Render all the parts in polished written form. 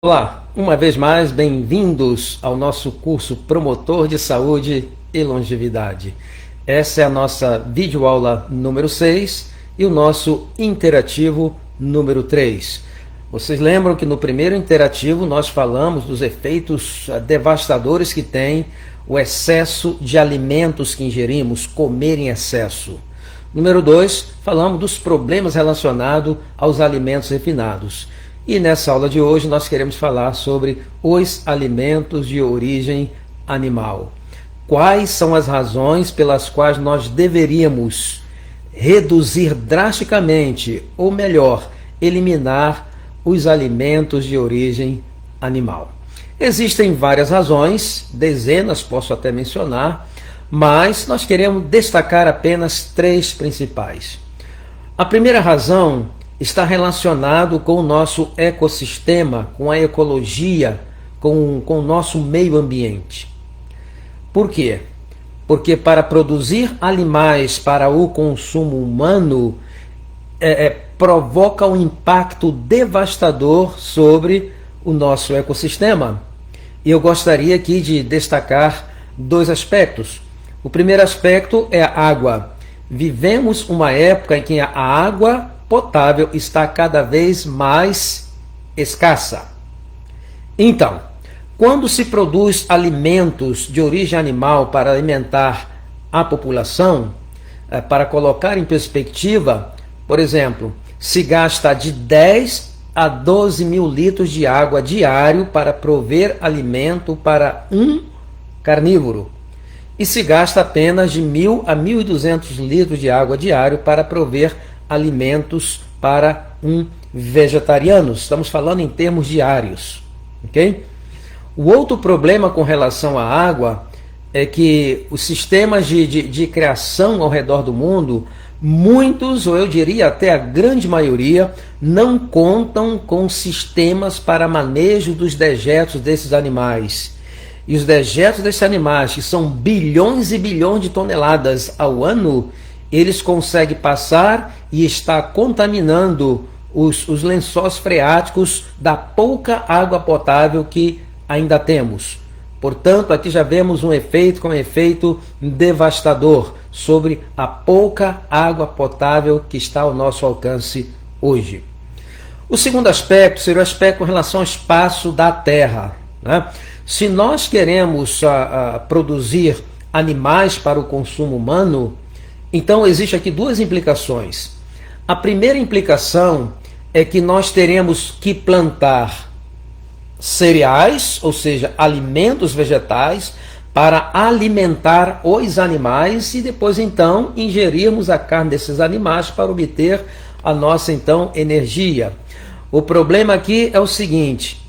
Olá, uma vez mais, bem-vindos ao nosso curso Promotor de Saúde e Longevidade. Essa é a nossa videoaula número 6 e o nosso interativo número 3. Vocês lembram que no primeiro interativo nós falamos dos efeitos devastadores que tem o excesso de alimentos que ingerimos, comer em excesso. Número 2, falamos dos problemas relacionados aos alimentos refinados. E nessa aula de hoje nós queremos falar sobre os alimentos de origem animal. Quais são as razões pelas quais nós deveríamos reduzir drasticamente, ou melhor, eliminar os alimentos de origem animal? Existem várias razões, dezenas posso até mencionar, mas nós queremos destacar apenas três principais. A primeira razão está relacionado com o nosso ecossistema, com a ecologia, com o nosso meio ambiente. Por quê? Porque para produzir animais para o consumo humano provoca um impacto devastador sobre o nosso ecossistema. E eu gostaria aqui de destacar dois aspectos. O primeiro aspecto é a água. Vivemos uma época em que a água potável está cada vez mais escassa. Então, quando se produz alimentos de origem animal para alimentar a população, para colocar em perspectiva, por exemplo, se gasta de 10 a 12 mil litros de água diário para prover alimento para um carnívoro. E se gasta apenas de 1.000 a 1.200 litros de água diário para prover alimentos para um vegetariano. Estamos falando em termos diários, ok? O outro problema com relação à água é que os sistemas de criação ao redor do mundo, muitos, ou eu diria até a grande maioria, não contam com sistemas para manejo dos dejetos desses animais. E os dejetos desses animais, que são bilhões e bilhões de toneladas ao ano, eles conseguem passar e está contaminando os lençóis freáticos da pouca água potável que ainda temos. Portanto, aqui já vemos um efeito devastador sobre a pouca água potável que está ao nosso alcance hoje. O segundo aspecto seria o aspecto com relação ao espaço da Terra, né? Se nós queremos produzir animais para o consumo humano, então existem aqui duas implicações. A primeira implicação é que nós teremos que plantar cereais, ou seja, alimentos vegetais, para alimentar os animais e depois então ingerirmos a carne desses animais para obter a nossa então energia. O problema aqui é o seguinte,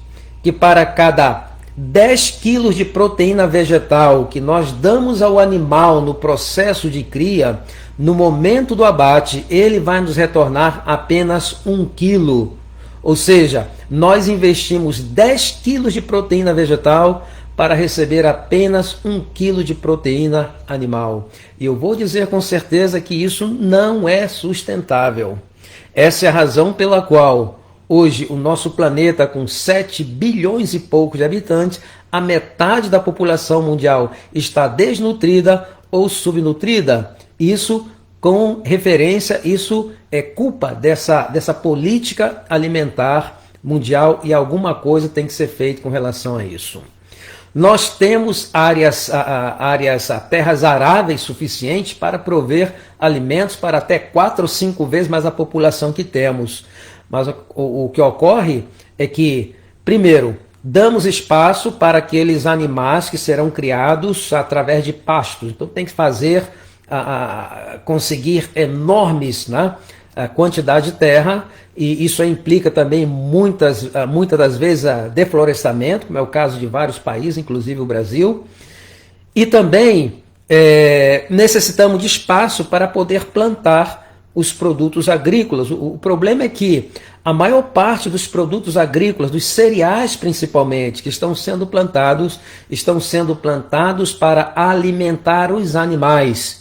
que para cada 10 quilos de proteína vegetal que nós damos ao animal no processo de cria, no momento do abate, ele vai nos retornar apenas 1 quilo. Ou seja, nós investimos 10 quilos de proteína vegetal para receber apenas 1 quilo de proteína animal. E eu vou dizer com certeza que isso não é sustentável. Essa é a razão pela qual hoje, o nosso planeta, com 7 bilhões e poucos de habitantes, a metade da população mundial está desnutrida ou subnutrida. Isso com referência, isso é culpa dessa política alimentar mundial e alguma coisa tem que ser feita com relação a isso. Nós temos terras aráveis suficientes para prover alimentos para até 4 ou 5 vezes mais a população que temos. Mas o que ocorre é que, primeiro, damos espaço para aqueles animais que serão criados através de pastos. Então tem que conseguir enormes, né, quantidade de terra, e isso implica também muitas das vezes deflorestamento, como é o caso de vários países, inclusive o Brasil. E também necessitamos de espaço para poder plantar os produtos agrícolas. O problema é que a maior parte dos produtos agrícolas, dos cereais principalmente, que estão sendo plantados para alimentar os animais.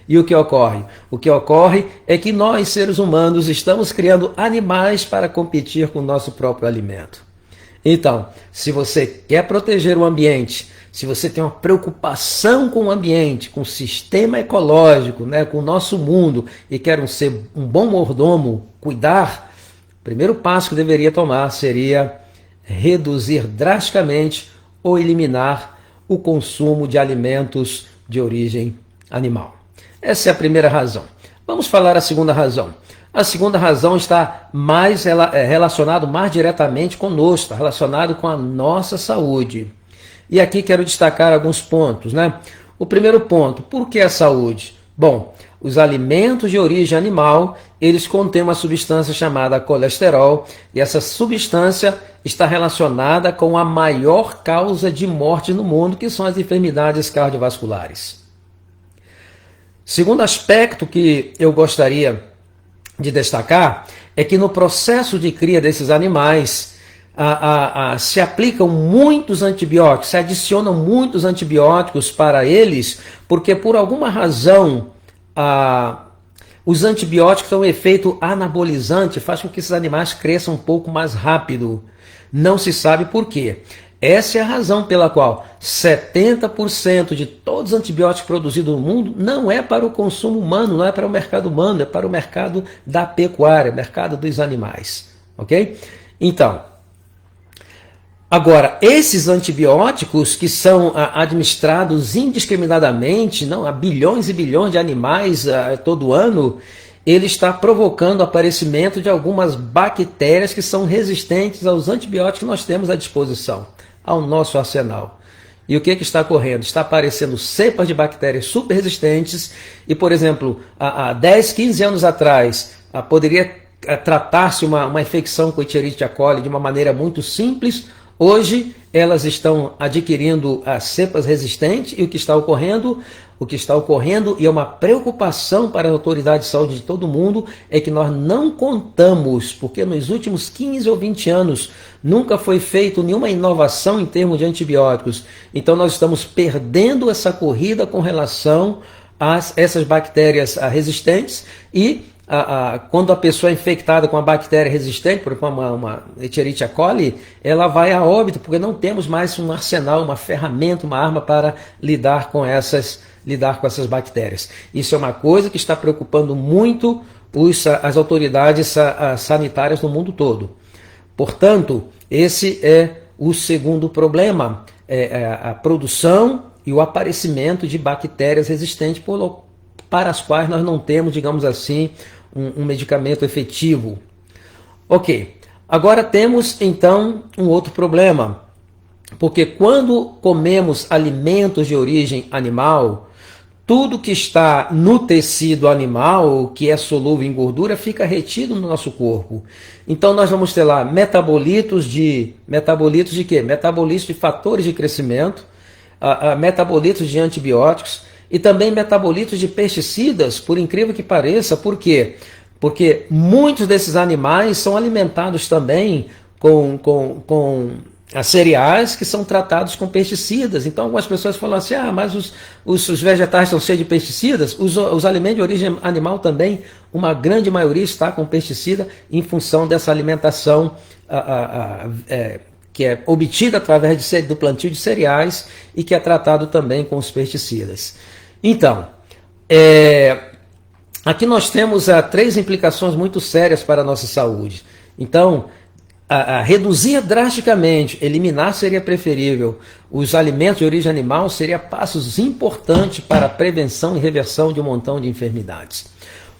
E o que ocorre? O que ocorre é que nós, seres humanos, estamos criando animais para competir com o nosso próprio alimento. Então, se você quer proteger o ambiente, se você tem uma preocupação com o ambiente, com o sistema ecológico, né, com o nosso mundo, e quer ser um bom mordomo, cuidar, o primeiro passo que deveria tomar seria reduzir drasticamente ou eliminar o consumo de alimentos de origem animal. Essa é a primeira razão. Vamos falar a segunda razão. A segunda razão está mais relacionado mais diretamente conosco, está relacionado com a nossa saúde. E aqui quero destacar alguns pontos, né? O primeiro ponto, por que a saúde? Bom, os alimentos de origem animal, eles contêm uma substância chamada colesterol, e essa substância está relacionada com a maior causa de morte no mundo, que são as enfermidades cardiovasculares. Segundo aspecto que eu gostaria de destacar é que no processo de cria desses animais se aplicam muitos antibióticos, se adicionam muitos antibióticos para eles, porque por alguma razão os antibióticos têm um efeito anabolizante, faz com que esses animais cresçam um pouco mais rápido. Não se sabe por quê. Essa é a razão pela qual 70% de todos os antibióticos produzidos no mundo não é para o consumo humano, não é para o mercado humano, é para o mercado da pecuária, mercado dos animais. Ok? Então, agora, esses antibióticos que são administrados indiscriminadamente, não, a bilhões e bilhões de animais todo ano, ele está provocando o aparecimento de algumas bactérias que são resistentes aos antibióticos que nós temos à disposição, ao nosso arsenal. E o que está ocorrendo? Está aparecendo cepas de bactérias super resistentes e, por exemplo, há 10, 15 anos atrás, poderia tratar-se uma infecção com Escherichia coli de uma maneira muito simples. Hoje elas estão adquirindo as cepas resistentes e o que está ocorrendo, e é uma preocupação para a autoridade de saúde de todo mundo, é que nós não contamos, porque nos últimos 15 ou 20 anos nunca foi feita nenhuma inovação em termos de antibióticos. Então nós estamos perdendo essa corrida com relação a essas bactérias resistentes e quando a pessoa é infectada com uma bactéria resistente, por exemplo, uma Escherichia coli, ela vai a óbito, porque não temos mais um arsenal, uma ferramenta, uma arma para lidar com essas bactérias. Isso é uma coisa que está preocupando muito as autoridades sanitárias no mundo todo. Portanto, esse é o segundo problema, a produção e o aparecimento de bactérias resistentes para as quais nós não temos, digamos assim, um medicamento efetivo. Ok, agora temos então um outro problema, porque quando comemos alimentos de origem animal, tudo que está no tecido animal, que é solúvel em gordura, fica retido no nosso corpo. Então nós vamos ter lá metabolitos de quê? Metabolitos de fatores de crescimento, metabolitos de antibióticos, e também metabolitos de pesticidas, por incrível que pareça. Por quê? Porque muitos desses animais são alimentados também com cereais que são tratados com pesticidas. Então algumas pessoas falam assim, mas os vegetais estão cheios de pesticidas. Os alimentos de origem animal também, uma grande maioria está com pesticida em função dessa alimentação que é obtida através do plantio de cereais e que é tratado também com os pesticidas. Então, aqui nós temos 3 implicações muito sérias para a nossa saúde. Então, reduzir drasticamente, eliminar seria preferível. Os alimentos de origem animal seriam passos importantes para a prevenção e reversão de um montão de enfermidades.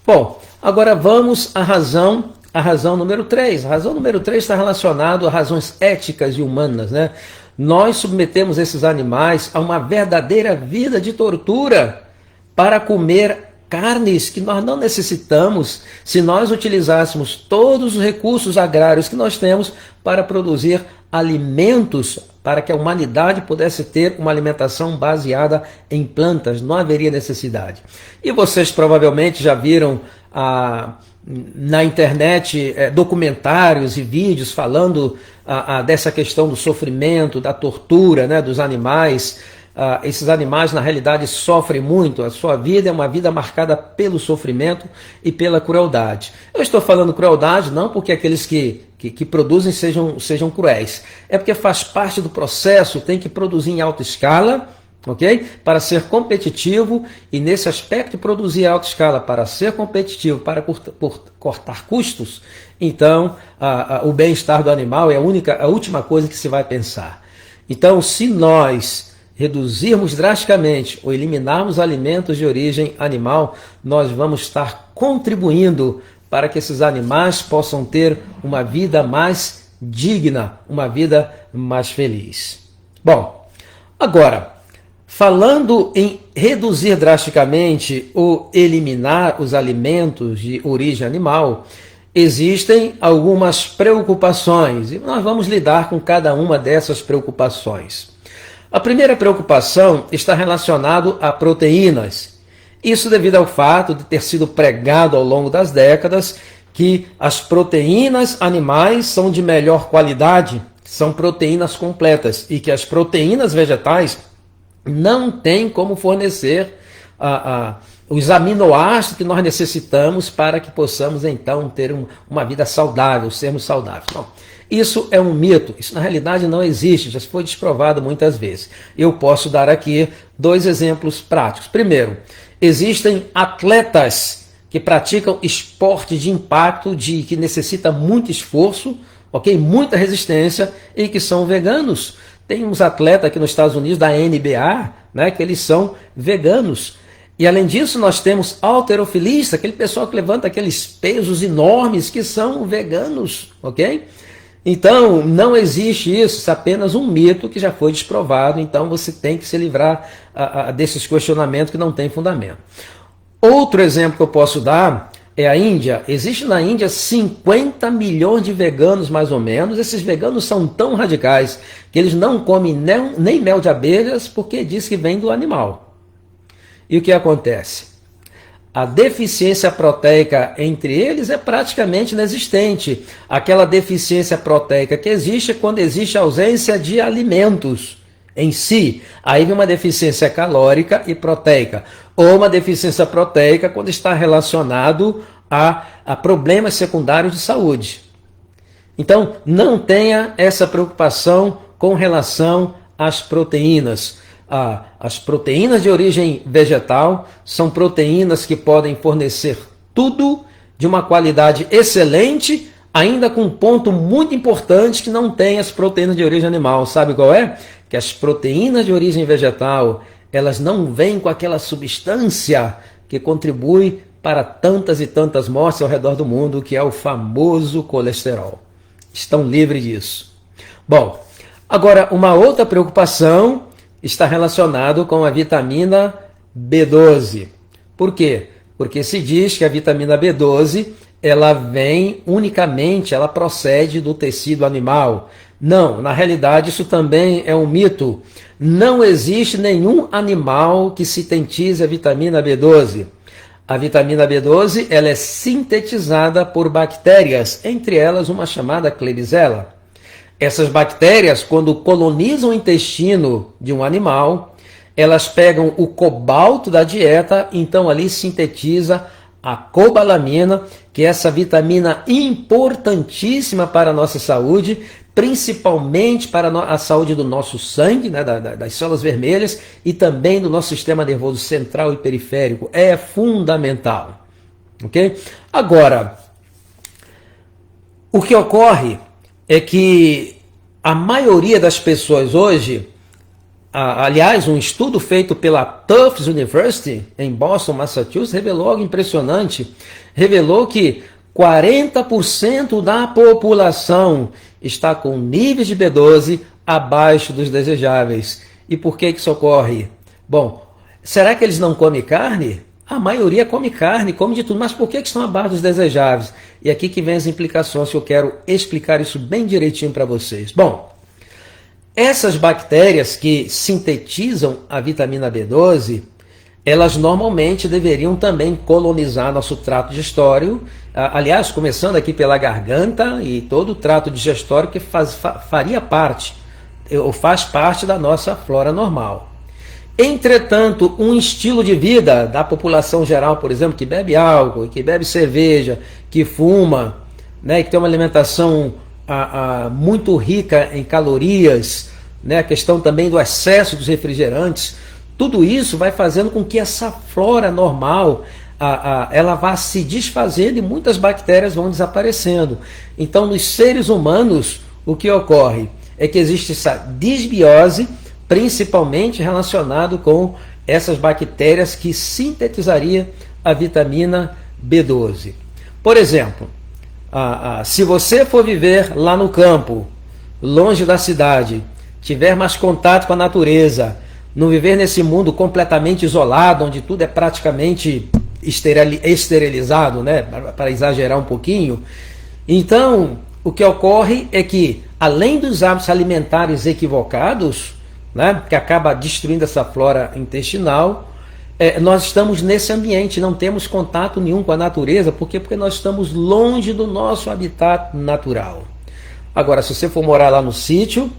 Bom, agora vamos à razão número 3. A razão número 3 está relacionada a razões éticas e humanas, né? Nós submetemos esses animais a uma verdadeira vida de tortura para comer carnes que nós não necessitamos se nós utilizássemos todos os recursos agrários que nós temos para produzir alimentos para que a humanidade pudesse ter uma alimentação baseada em plantas. Não haveria necessidade. E vocês provavelmente já viram na internet documentários e vídeos falando dessa questão do sofrimento, da tortura, né, dos animais, esses animais na realidade sofrem muito, a sua vida é uma vida marcada pelo sofrimento e pela crueldade. Eu estou falando crueldade não porque aqueles que produzem sejam cruéis, é porque faz parte do processo, tem que produzir em alta escala, ok? Para ser competitivo, e nesse aspecto de produzir em alta escala para ser competitivo, para cortar custos, então o bem-estar do animal é a última coisa que se vai pensar. Então, se nós reduzirmos drasticamente ou eliminarmos alimentos de origem animal, nós vamos estar contribuindo para que esses animais possam ter uma vida mais digna, uma vida mais feliz. Bom, agora, falando em reduzir drasticamente ou eliminar os alimentos de origem animal, existem algumas preocupações e nós vamos lidar com cada uma dessas preocupações. A primeira preocupação está relacionada a proteínas. Isso devido ao fato de ter sido pregado ao longo das décadas que as proteínas animais são de melhor qualidade, são proteínas completas, e que as proteínas vegetais não têm como fornecer os aminoácidos que nós necessitamos para que possamos então ter uma vida saudável, sermos saudáveis. Bom, isso é um mito, isso na realidade não existe, já foi desprovado muitas vezes. Eu posso dar aqui 2 exemplos práticos. Primeiro, existem atletas que praticam esporte de impacto, que necessita muito esforço, ok? Muita resistência, e que são veganos. Tem uns atletas aqui nos Estados Unidos da NBA, né, que eles são veganos. E além disso, nós temos halterofilistas, aquele pessoal que levanta aqueles pesos enormes, que são veganos, ok? Então, não existe isso é apenas um mito que já foi desprovado, então você tem que se livrar desses questionamentos que não têm fundamento. Outro exemplo que eu posso dar é a Índia. Existe na Índia 50 milhões de veganos, mais ou menos. Esses veganos são tão radicais que eles não comem nem mel de abelhas porque diz que vem do animal. E o que acontece? A deficiência proteica entre eles é praticamente inexistente. Aquela deficiência proteica que existe é quando existe ausência de alimentos em si. Aí vem uma deficiência calórica e proteica. Ou uma deficiência proteica quando está relacionado a problemas secundários de saúde. Então, não tenha essa preocupação com relação às proteínas. As proteínas de origem vegetal são proteínas que podem fornecer tudo de uma qualidade excelente, ainda com um ponto muito importante que não tem as proteínas de origem animal. Sabe qual é? Que as proteínas de origem vegetal, elas não vêm com aquela substância que contribui para tantas e tantas mortes ao redor do mundo, que é o famoso colesterol. Estão livres disso. Bom, agora uma outra preocupação está relacionado com a vitamina B12. Por quê? Porque se diz que a vitamina B12, ela vem unicamente, ela procede do tecido animal. Não, na realidade isso também é um mito. Não existe nenhum animal que sintetize a vitamina B12. A vitamina B12, ela é sintetizada por bactérias, entre elas uma chamada Klebsiella. Essas bactérias, quando colonizam o intestino de um animal, elas pegam o cobalto da dieta, então ali sintetiza a cobalamina, que é essa vitamina importantíssima para a nossa saúde, principalmente para a saúde do nosso sangue, né, das células vermelhas, e também do nosso sistema nervoso central e periférico. É fundamental. Ok? Agora, o que ocorre é que a maioria das pessoas hoje, aliás, um estudo feito pela Tufts University, em Boston, Massachusetts, revelou algo impressionante. Revelou que 40% da população está com níveis de B12 abaixo dos desejáveis. E por que isso ocorre? Bom, será que eles não comem carne? A maioria come carne, come de tudo, mas por que estão abaixo dos desejáveis? E aqui que vem as implicações, que eu quero explicar isso bem direitinho para vocês. Bom, essas bactérias que sintetizam a vitamina B12, elas normalmente deveriam também colonizar nosso trato digestório, aliás, começando aqui pela garganta e todo o trato digestório que faria parte, ou faz parte da nossa flora normal. Entretanto, um estilo de vida da população geral, por exemplo, que bebe álcool, que bebe cerveja, que fuma, né, que tem uma alimentação muito rica em calorias, né, a questão também do excesso dos refrigerantes, tudo isso vai fazendo com que essa flora normal ela vá se desfazendo e muitas bactérias vão desaparecendo. Então, nos seres humanos, o que ocorre é que existe essa desbiose, principalmente relacionado com essas bactérias que sintetizaria a vitamina B12. Por exemplo, se você for viver lá no campo, longe da cidade, tiver mais contato com a natureza, não viver nesse mundo completamente isolado, onde tudo é praticamente esterilizado, né, para exagerar um pouquinho, então o que ocorre é que, além dos hábitos alimentares equivocados, né, que acaba destruindo essa flora intestinal, nós estamos nesse ambiente, não temos contato nenhum com a natureza. Por quê? Porque nós estamos longe do nosso habitat natural. Agora, se você for morar lá no sítio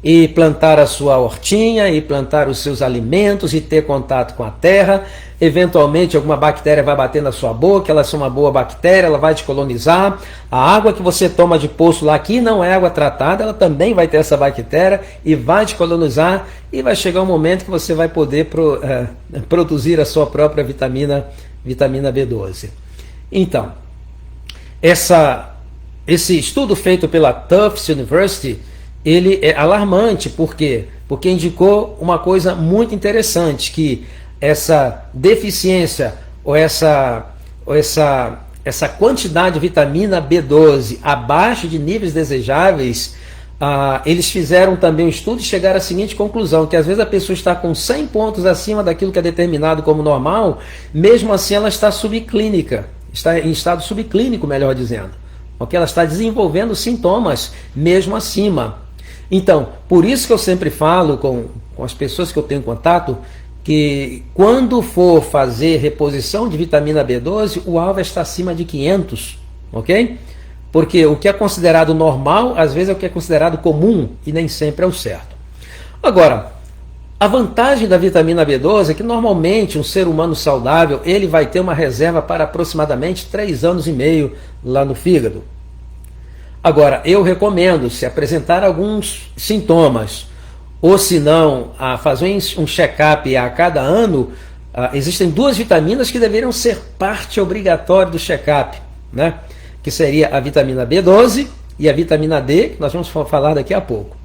e plantar a sua hortinha e plantar os seus alimentos e ter contato com a terra, eventualmente alguma bactéria vai bater na sua boca, ela é uma boa bactéria, ela vai te colonizar. A água que você toma de poço lá, aqui não é água tratada, ela também vai ter essa bactéria e vai te colonizar, e vai chegar um momento que você vai poder produzir a sua própria vitamina B12. Então, esse estudo feito pela Tufts University, ele é alarmante. Por quê? Porque indicou uma coisa muito interessante, que essa deficiência ou essa quantidade de vitamina B12 abaixo de níveis desejáveis, eles fizeram também um estudo e chegaram à seguinte conclusão, que às vezes a pessoa está com 100 pontos acima daquilo que é determinado como normal, mesmo assim ela está subclínica, está em estado subclínico, melhor dizendo, porque ela está desenvolvendo sintomas mesmo acima. Então, por isso que eu sempre falo com as pessoas que eu tenho contato, que quando for fazer reposição de vitamina B12, o alvo está acima de 500, ok? Porque o que é considerado normal, às vezes é o que é considerado comum, e nem sempre é o certo. Agora, a vantagem da vitamina B12 é que normalmente um ser humano saudável, ele vai ter uma reserva para aproximadamente 3 anos e meio lá no fígado. Agora, eu recomendo, se apresentar alguns sintomas, ou se não, fazer um check-up a cada ano, existem 2 vitaminas que deveriam ser parte obrigatória do check-up, né? Que seria a vitamina B12 e a vitamina D, que nós vamos falar daqui a pouco.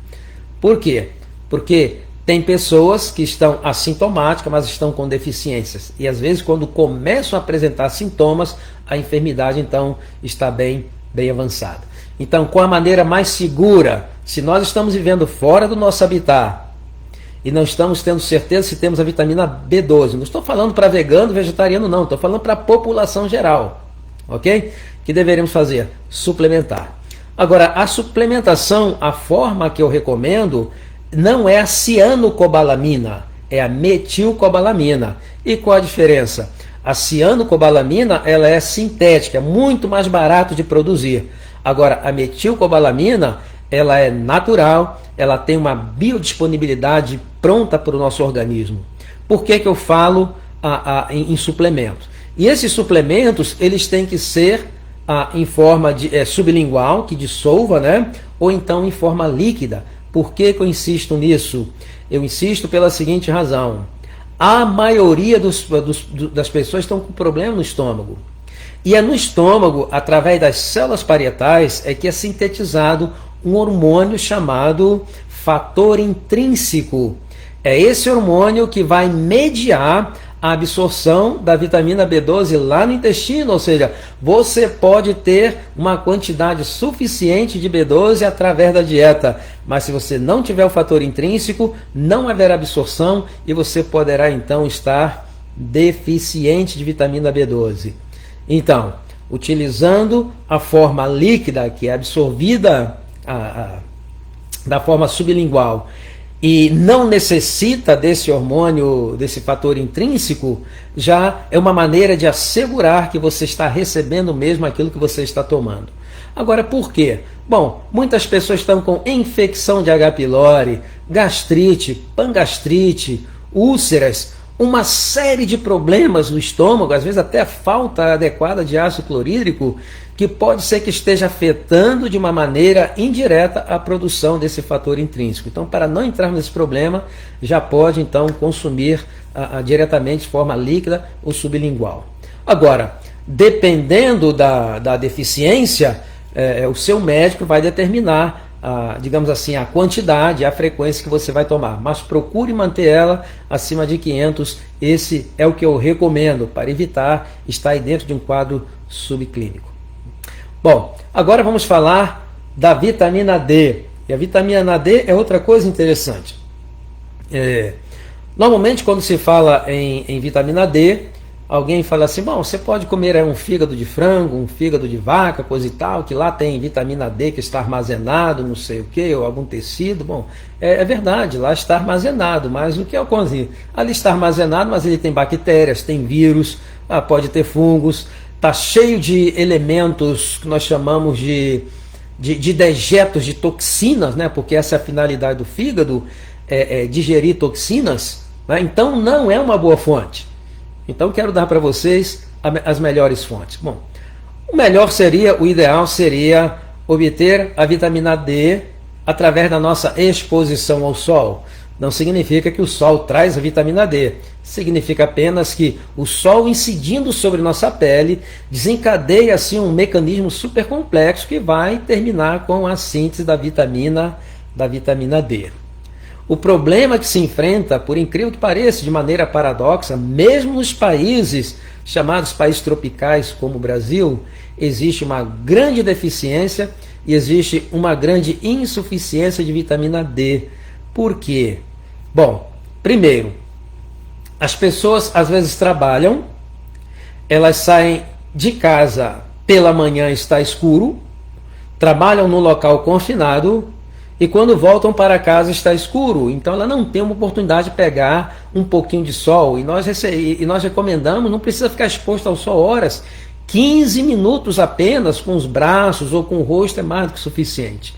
Por quê? Porque tem pessoas que estão assintomáticas, mas estão com deficiências. E às vezes, quando começam a apresentar sintomas, a enfermidade então está bem avançada. Então, qual a maneira mais segura, se nós estamos vivendo fora do nosso habitat e não estamos tendo certeza se temos a vitamina B12, não estou falando para vegano, vegetariano não, estou falando para a população geral, ok? Que deveríamos fazer? Suplementar. Agora, a suplementação, a forma que eu recomendo, não é a cianocobalamina, é a metilcobalamina. E qual a diferença? A cianocobalamina, ela é sintética, é muito mais barato de produzir. Agora, a metilcobalamina, ela é natural, ela tem uma biodisponibilidade pronta para o nosso organismo. Por que eu falo em suplementos? E esses suplementos, eles têm que ser em forma de sublingual, que dissolva, né? Ou então em forma líquida. Por que eu insisto nisso? Eu insisto pela seguinte razão. A maioria das pessoas estão com problema no estômago. E é no estômago, através das células parietais, é que é sintetizado um hormônio chamado fator intrínseco. É esse hormônio que vai mediar a absorção da vitamina B12 lá no intestino, ou seja, você pode ter uma quantidade suficiente de B12 através da dieta, mas se você não tiver o fator intrínseco, não haverá absorção e você poderá então estar deficiente de vitamina B12. Então, utilizando a forma líquida, que é absorvida da forma sublingual, e não necessita desse hormônio, desse fator intrínseco, já é uma maneira de assegurar que você está recebendo mesmo aquilo que você está tomando. Agora, por quê? Bom, muitas pessoas estão com infecção de H. pylori, gastrite, pangastrite, úlceras, uma série de problemas no estômago, às vezes até a falta adequada de ácido clorídrico, que pode ser que esteja afetando de uma maneira indireta a produção desse fator intrínseco. Então, para não entrar nesse problema, já pode então consumir diretamente de forma líquida ou sublingual. Agora, dependendo da deficiência, o seu médico vai determinar, digamos assim, a quantidade, a frequência que você vai tomar, mas procure manter ela acima de 500, esse é o que eu recomendo, para evitar estar aí dentro de um quadro subclínico. Bom, agora vamos falar da vitamina D, e a vitamina D é outra coisa interessante. Normalmente quando se fala em vitamina D, alguém fala assim, bom, você pode comer um fígado de frango, um fígado de vaca, coisa e tal, que lá tem vitamina D que está armazenado, não sei o que, ou algum tecido. Bom, é verdade, lá está armazenado, mas o que é o convite? Ali está armazenado, mas ele tem bactérias, tem vírus, pode ter fungos, está cheio de elementos que nós chamamos de dejetos de toxinas, né? Porque essa é a finalidade do fígado, digerir toxinas, né? Então não é uma boa fonte. Então quero dar para vocês as melhores fontes. Bom, o ideal seria obter a vitamina D através da nossa exposição ao sol. Não significa que o sol traz a vitamina D, significa apenas que o sol incidindo sobre nossa pele desencadeia assim um mecanismo super complexo que vai terminar com a síntese da vitamina D. O problema que se enfrenta, por incrível que pareça, de maneira paradoxa, mesmo nos países chamados países tropicais como o Brasil, existe uma grande deficiência e existe uma grande insuficiência de vitamina D. Por quê? Bom, primeiro, as pessoas às vezes trabalham, elas saem de casa pela manhã, está escuro, trabalham no local confinado, e quando voltam para casa está escuro, então ela não tem uma oportunidade de pegar um pouquinho de sol, e nós recomendamos, não precisa ficar exposto ao sol horas, 15 minutos apenas com os braços ou com o rosto é mais do que suficiente.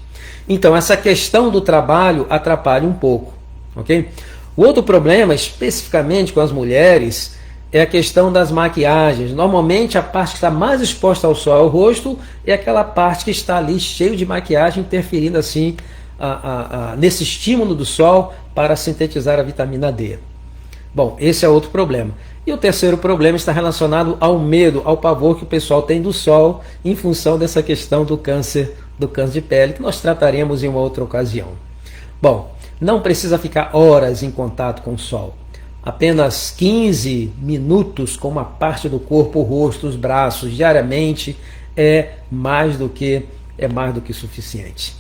Então essa questão do trabalho atrapalha um pouco, ok? O outro problema, especificamente com as mulheres, é a questão das maquiagens. Normalmente a parte que está mais exposta ao sol, ao rosto, é aquela parte que está ali cheio de maquiagem, interferindo assim nesse estímulo do sol para sintetizar a vitamina D. Bom, esse é outro problema. E o terceiro problema está relacionado ao medo, ao pavor que o pessoal tem do sol em função dessa questão do câncer de pele, que nós trataremos em uma outra ocasião. Bom, não precisa ficar horas em contato com o sol. Apenas 15 minutos com uma parte do corpo, o rosto, os braços, diariamente, é mais do que suficiente.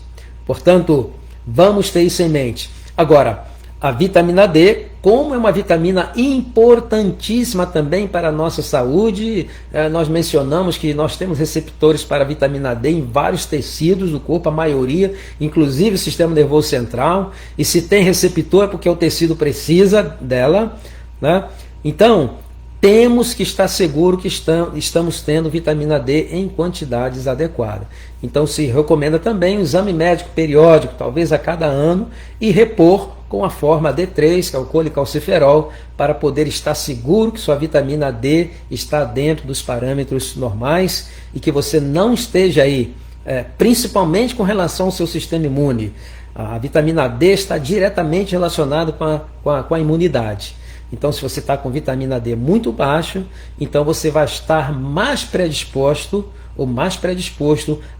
Portanto, vamos ter isso em mente. Agora, a vitamina D, como é uma vitamina importantíssima também para a nossa saúde, nós mencionamos que nós temos receptores para a vitamina D em vários tecidos do corpo, a maioria, inclusive o sistema nervoso central, e se tem receptor é porque o tecido precisa dela, né? Então, temos que estar seguro que estamos tendo vitamina D em quantidades adequadas. Então se recomenda também um exame médico periódico, talvez a cada ano, e repor com a forma D3, que é o colicalciferol, para poder estar seguro que sua vitamina D está dentro dos parâmetros normais e que você não esteja aí, principalmente com relação ao seu sistema imune. A vitamina D está diretamente relacionada com a imunidade. Então, se você está com vitamina D muito baixo, então você vai estar mais predisposto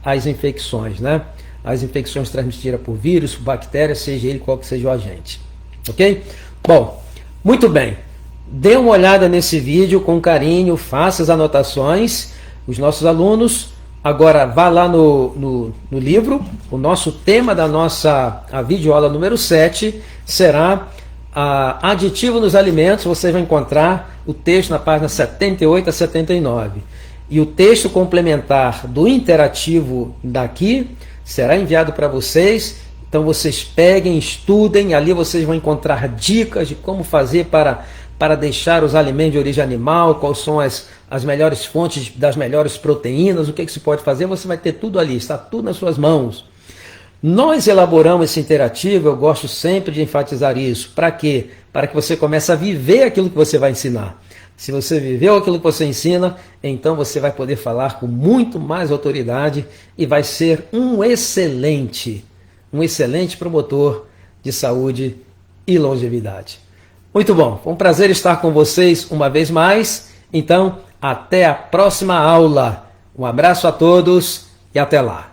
às infecções, né? As infecções transmitidas por vírus, por bactérias, seja ele qual que seja o agente. Ok? Bom, muito bem. Dê uma olhada nesse vídeo com carinho, faça as anotações. Os nossos alunos, agora vá lá no livro. O nosso tema da nossa videoaula número 7 será aditivo nos alimentos. Você vai encontrar o texto na página 78 a 79. E o texto complementar do interativo daqui será enviado para vocês. Então vocês peguem, estudem, ali vocês vão encontrar dicas de como fazer para deixar os alimentos de origem animal, quais são as melhores fontes das melhores proteínas, o que se pode fazer, você vai ter tudo ali, está tudo nas suas mãos. Nós elaboramos esse interativo, eu gosto sempre de enfatizar isso. Para quê? Para que você comece a viver aquilo que você vai ensinar. Se você viveu aquilo que você ensina, então você vai poder falar com muito mais autoridade e vai ser um excelente promotor de saúde e longevidade. Muito bom, foi um prazer estar com vocês uma vez mais. Então, até a próxima aula. Um abraço a todos e até lá.